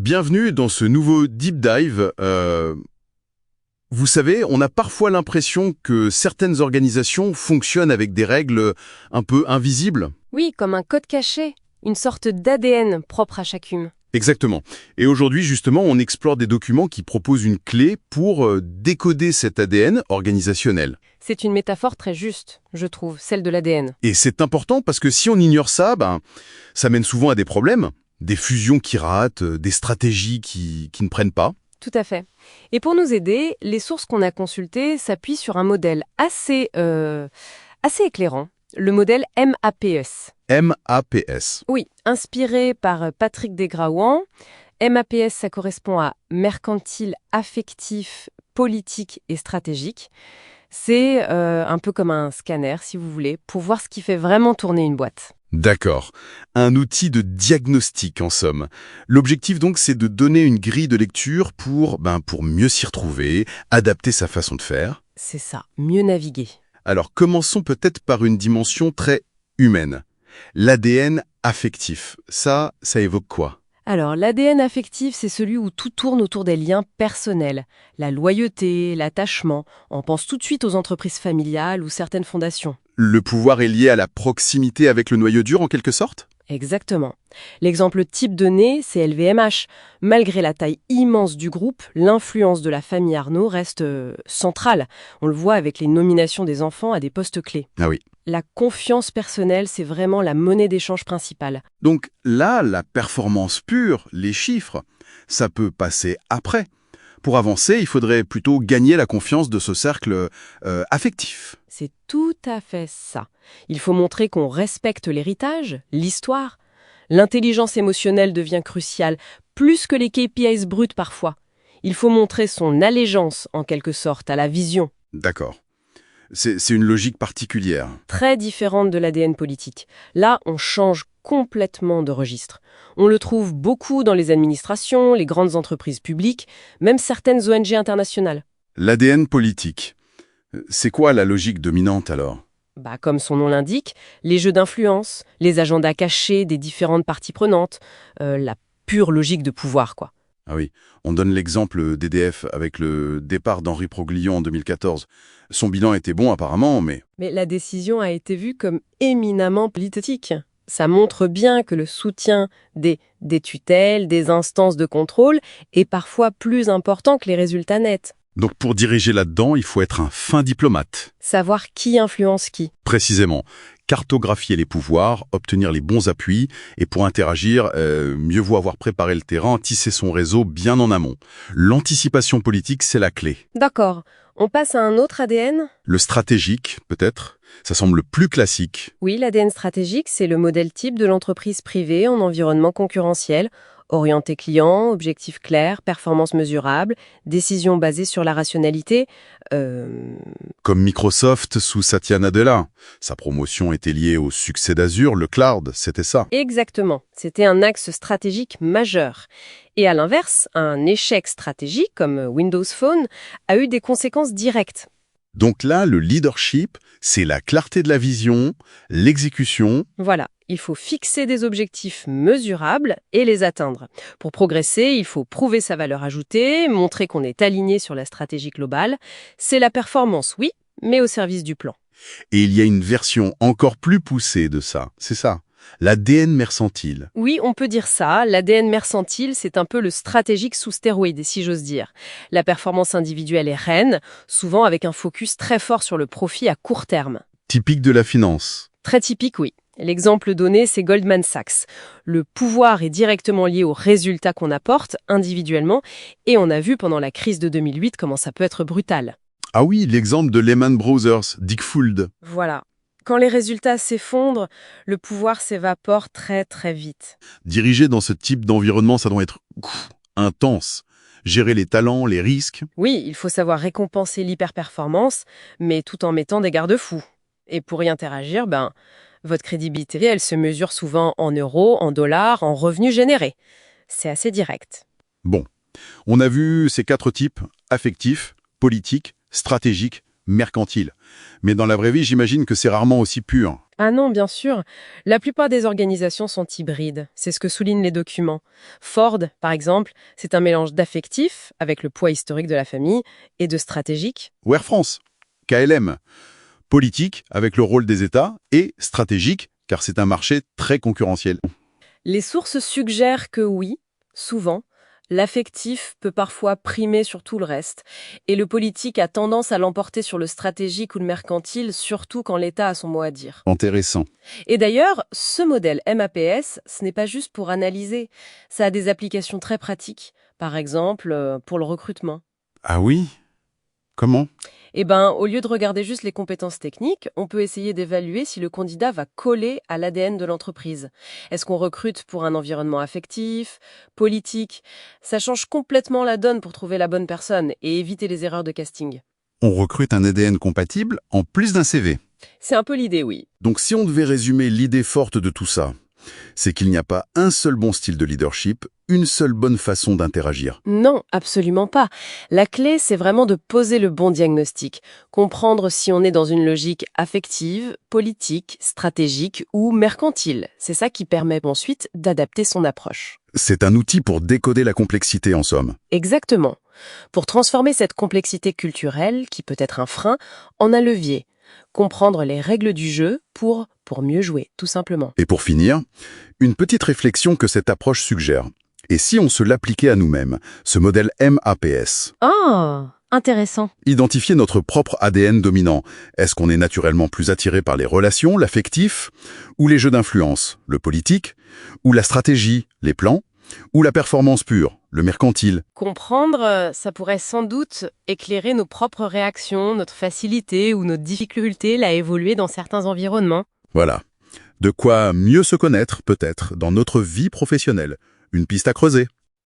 Bienvenue dans ce nouveau Deep Dive. Vous savez, on a parfois l'impression que certaines organisations fonctionnent avec des règles un peu invisibles. Oui, comme un code caché, une sorte d'ADN propre à chacune. Exactement. Et aujourd'hui, justement, on explore des documents qui proposent une clé pour décoder cet ADN organisationnel. C'est une métaphore très juste, je trouve, celle de l'ADN. Et c'est important parce que si on ignore ça, ça mène souvent à des problèmes, des fusions qui ratent, des stratégies qui ne prennent pas. Tout à fait. Et pour nous aider, les sources qu'on a consultées s'appuient sur un modèle assez éclairant, le modèle MAPS. MAPS. Oui, inspiré par Patrick Desgraouan. MAPS, ça correspond à mercantile, affectif, politique et stratégique. C'est un peu comme un scanner, si vous voulez, pour voir ce qui fait vraiment tourner une boîte. D'accord. Un outil de diagnostic, en somme. L'objectif, donc, c'est de donner une grille de lecture pour mieux s'y retrouver, adapter sa façon de faire. C'est ça, mieux naviguer. Alors, commençons peut-être par une dimension très humaine. L'ADN affectif. Ça évoque quoi? Alors, l'ADN affectif, c'est celui où tout tourne autour des liens personnels. La loyauté, l'attachement. On pense tout de suite aux entreprises familiales ou certaines fondations. Le pouvoir est lié à la proximité avec le noyau dur, en quelque sorte? Exactement. L'exemple type donné, c'est LVMH. Malgré la taille immense du groupe, l'influence de la famille Arnault reste centrale. On le voit avec les nominations des enfants à des postes clés. Ah oui. La confiance personnelle, c'est vraiment la monnaie d'échange principale. Donc là, la performance pure, les chiffres, ça peut passer après. Pour avancer, il faudrait plutôt gagner la confiance de ce cercle affectif. C'est tout à fait ça. Il faut montrer qu'on respecte l'héritage, l'histoire. L'intelligence émotionnelle devient cruciale, plus que les KPIs bruts parfois. Il faut montrer son allégeance, en quelque sorte, à la vision. D'accord. C'est une logique particulière. Très différente de l'ADN politique. Là, on change complètement de registre. On le trouve beaucoup dans les administrations, les grandes entreprises publiques, même certaines ONG internationales. L'ADN politique. C'est quoi la logique dominante alors? Comme son nom l'indique, les jeux d'influence, les agendas cachés des différentes parties prenantes, la pure logique de pouvoir, quoi. Ah oui, on donne l'exemple d'EDF avec le départ d'Henri Proglio en 2014. Son bilan était bon apparemment, mais... Mais la décision a été vue comme éminemment politique. Ça montre bien que le soutien des tutelles, des instances de contrôle est parfois plus important que les résultats nets. Donc pour diriger là-dedans, il faut être un fin diplomate. Savoir qui influence qui. Précisément. Cartographier les pouvoirs, obtenir les bons appuis, et pour interagir, mieux vaut avoir préparé le terrain, tisser son réseau bien en amont. L'anticipation politique, c'est la clé. D'accord. On passe à un autre ADN ? Le stratégique, peut-être. Ça semble plus classique. Oui, l'ADN stratégique, c'est le modèle type de l'entreprise privée en environnement concurrentiel. Orienté client, objectifs clairs, performance mesurable, décision basée sur la rationalité. Comme Microsoft sous Satya Nadella. Sa promotion était liée au succès d'Azure, le cloud, c'était ça. Exactement, c'était un axe stratégique majeur. Et à l'inverse, un échec stratégique comme Windows Phone a eu des conséquences directes. Donc là, le leadership, c'est la clarté de la vision, l'exécution. Voilà, il faut fixer des objectifs mesurables et les atteindre. Pour progresser, il faut prouver sa valeur ajoutée, montrer qu'on est aligné sur la stratégie globale. C'est la performance, oui, mais au service du plan. Et il y a une version encore plus poussée de ça, c'est ça, l'ADN mercantile. Oui, on peut dire ça. L'ADN mercantile, c'est un peu le stratégique sous stéroïdes, si j'ose dire. La performance individuelle est reine, souvent avec un focus très fort sur le profit à court terme. Typique de la finance. Très typique, oui. L'exemple donné, c'est Goldman Sachs. Le pouvoir est directement lié aux résultats qu'on apporte individuellement, et on a vu pendant la crise de 2008 comment ça peut être brutal. Ah oui, l'exemple de Lehman Brothers, Dick Fuld. Voilà. Quand les résultats s'effondrent, le pouvoir s'évapore très très vite. Diriger dans ce type d'environnement, ça doit être intense. Gérer les talents, les risques. Oui, il faut savoir récompenser l'hyperperformance, mais tout en mettant des garde-fous. Et pour y interagir, votre crédibilité, elle se mesure souvent en euros, en dollars, en revenus générés. C'est assez direct. Bon, on a vu ces 4 types, affectifs, politiques, stratégiques, mercantile. Mais dans la vraie vie, j'imagine que c'est rarement aussi pur. Ah non, bien sûr. La plupart des organisations sont hybrides. C'est ce que soulignent les documents. Ford, par exemple, c'est un mélange d'affectif, avec le poids historique de la famille, et de stratégique. Ou Air France, KLM, politique, avec le rôle des États, et stratégique, car c'est un marché très concurrentiel. Les sources suggèrent que oui, souvent, l'affectif peut parfois primer sur tout le reste, et le politique a tendance à l'emporter sur le stratégique ou le mercantile, surtout quand l'État a son mot à dire. Intéressant. Et d'ailleurs, ce modèle MAPS, ce n'est pas juste pour analyser, ça a des applications très pratiques, par exemple pour le recrutement. Ah oui? Comment? Eh ben, au lieu de regarder juste les compétences techniques, on peut essayer d'évaluer si le candidat va coller à l'ADN de l'entreprise. Est-ce qu'on recrute pour un environnement affectif, politique? Ça change complètement la donne pour trouver la bonne personne et éviter les erreurs de casting. On recrute un ADN compatible en plus d'un CV. C'est un peu l'idée, oui. Donc si on devait résumer l'idée forte de tout ça, c'est qu'il n'y a pas un seul bon style de leadership, une seule bonne façon d'interagir. Non, absolument pas. La clé, c'est vraiment de poser le bon diagnostic, comprendre si on est dans une logique affective, politique, stratégique ou mercantile. C'est ça qui permet ensuite d'adapter son approche. C'est un outil pour décoder la complexité en somme. Exactement. Pour transformer cette complexité culturelle, qui peut être un frein, en un levier. Comprendre les règles du jeu pour mieux jouer, tout simplement. Et pour finir, une petite réflexion que cette approche suggère. Et si on se l'appliquait à nous-mêmes, ce modèle MAPS? Oh, intéressant. Identifier notre propre ADN dominant. Est-ce qu'on est naturellement plus attiré par les relations, l'affectif, ou les jeux d'influence, le politique, ou la stratégie, les plans, ou la performance pure, le mercantile? Comprendre, ça pourrait sans doute éclairer nos propres réactions, notre facilité ou notre difficulté à évoluer dans certains environnements. Voilà. De quoi mieux se connaître, peut-être, dans notre vie professionnelle. Une piste à creuser.